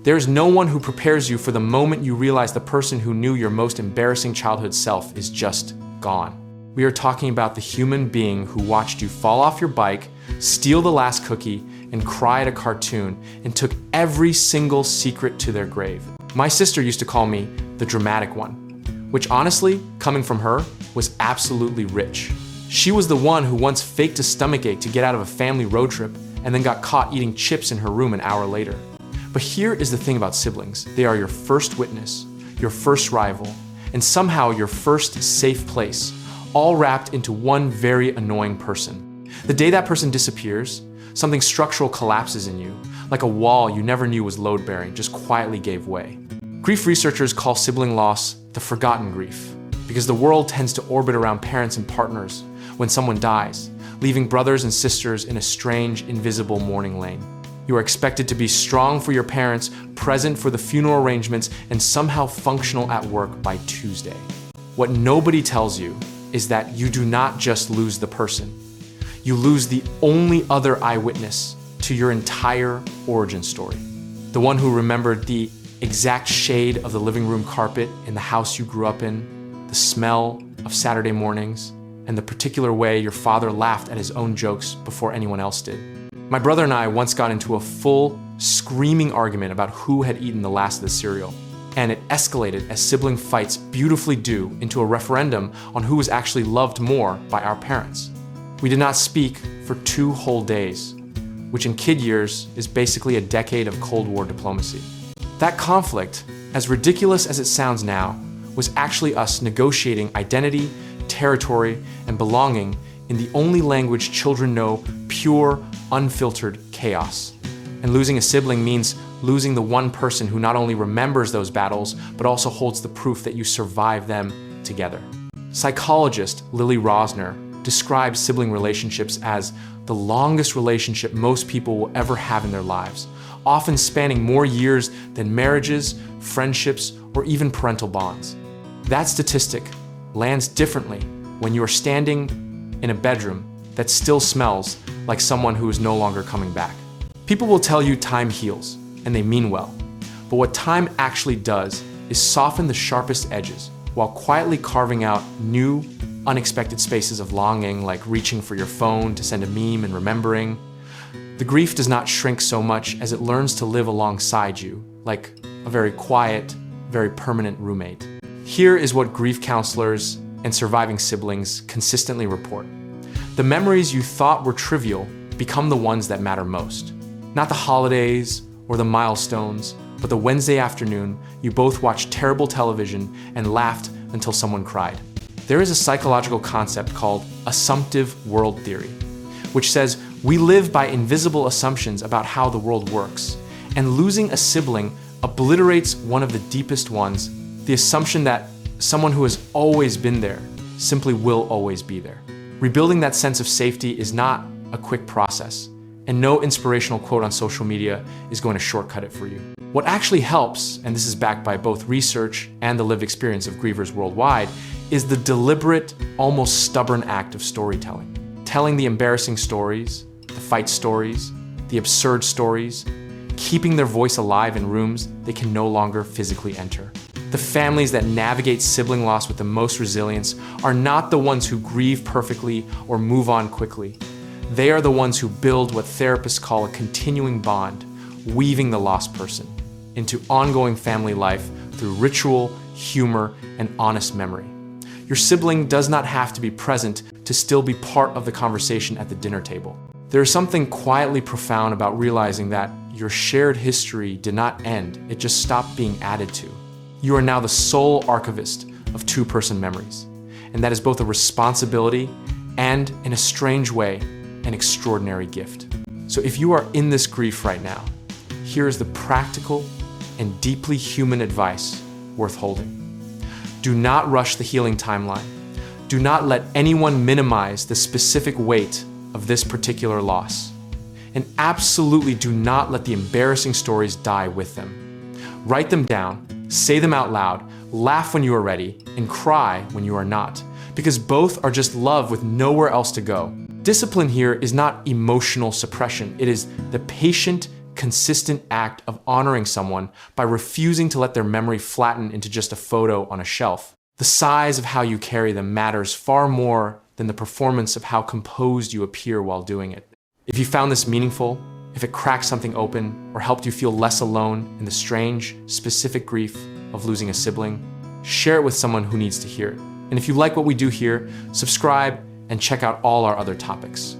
There's no one who prepares you for the moment you realize the person who knew your most embarrassing childhood self is just gone. We are talking about the human being who watched you fall off your bike, steal the last cookie, and cry at a cartoon, and took every single secret to their grave. My sister used to call me the dramatic one, which honestly, coming from her, was absolutely rich. She was the one who once faked a stomachache to get out of a family road trip and then got caught eating chips in her room an hour later. But here is the thing about siblings. They are your first witness, your first rival, and somehow your first safe place, all wrapped into one very annoying person. The day that person disappears, something structural collapses in you, like a wall you never knew was load-bearing just quietly gave way. Grief researchers call sibling loss the forgotten grief, because the world tends to orbit around parents and partners when someone dies, leaving brothers and sisters in a strange, invisible mourning lane. You are expected to be strong for your parents, present for the funeral arrangements, and somehow functional at work by Tuesday. What nobody tells you is that you do not just lose the person. You lose the only other eyewitness to your entire origin story. The one who remembered the exact shade of the living room carpet in the house you grew up in, the smell of Saturday mornings, and the particular way your father laughed at his own jokes before anyone else did. My brother and I once got into a full, screaming argument about who had eaten the last of the cereal, and it escalated as sibling fights beautifully do into a referendum on who was actually loved more by our parents. We did not speak for 2 whole days, which in kid years is basically a decade of Cold War diplomacy. That conflict, as ridiculous as it sounds now, was actually us negotiating identity, territory, and belonging in the only language children know: pure, unfiltered chaos. And losing a sibling means losing the one person who not only remembers those battles, but also holds the proof that you survived them together. Psychologist Lily Rosner describes sibling relationships as the longest relationship most people will ever have in their lives, often spanning more years than marriages, friendships, or even parental bonds. That statistic lands differently when you are standing in a bedroom that still smells like someone who is no longer coming back. People will tell you time heals, and they mean well. But what time actually does is soften the sharpest edges while quietly carving out new, unexpected spaces of longing, like reaching for your phone to send a meme and remembering. The grief does not shrink so much as it learns to live alongside you, like a very quiet, very permanent roommate. Here is what grief counselors and surviving siblings consistently report. The memories you thought were trivial become the ones that matter most. Not the holidays or the milestones, but the Wednesday afternoon you both watched terrible television and laughed until someone cried. There is a psychological concept called assumptive world theory, which says we live by invisible assumptions about how the world works, and losing a sibling obliterates one of the deepest ones, the assumption that someone who has always been there simply will always be there. Rebuilding that sense of safety is not a quick process, and no inspirational quote on social media is going to shortcut it for you. What actually helps, and this is backed by both research and the lived experience of grievers worldwide, is the deliberate, almost stubborn act of storytelling. Telling the embarrassing stories, the fight stories, the absurd stories, keeping their voice alive in rooms they can no longer physically enter. The families that navigate sibling loss with the most resilience are not the ones who grieve perfectly or move on quickly. They are the ones who build what therapists call a continuing bond, weaving the lost person into ongoing family life through ritual, humor, and honest memory. Your sibling does not have to be present to still be part of the conversation at the dinner table. There is something quietly profound about realizing that your shared history did not end, it just stopped being added to. You are now the sole archivist of 2-person memories, and that is both a responsibility and, in a strange way, an extraordinary gift. So if you are in this grief right now, here is the practical and deeply human advice worth holding. Do not rush the healing timeline. Do not let anyone minimize the specific weight of this particular loss. And absolutely do not let the embarrassing stories die with them. Write them down, say them out loud, laugh when you are ready, and cry when you are not, because both are just love with nowhere else to go. Discipline here is not emotional suppression. It is the patient consistent act of honoring someone by refusing to let their memory flatten into just a photo on a shelf. The size of how you carry them matters far more than the performance of how composed you appear while doing it. If you found this meaningful, if it cracked something open, or helped you feel less alone in the strange, specific grief of losing a sibling, share it with someone who needs to hear it. And if you like what we do here, subscribe and check out all our other topics.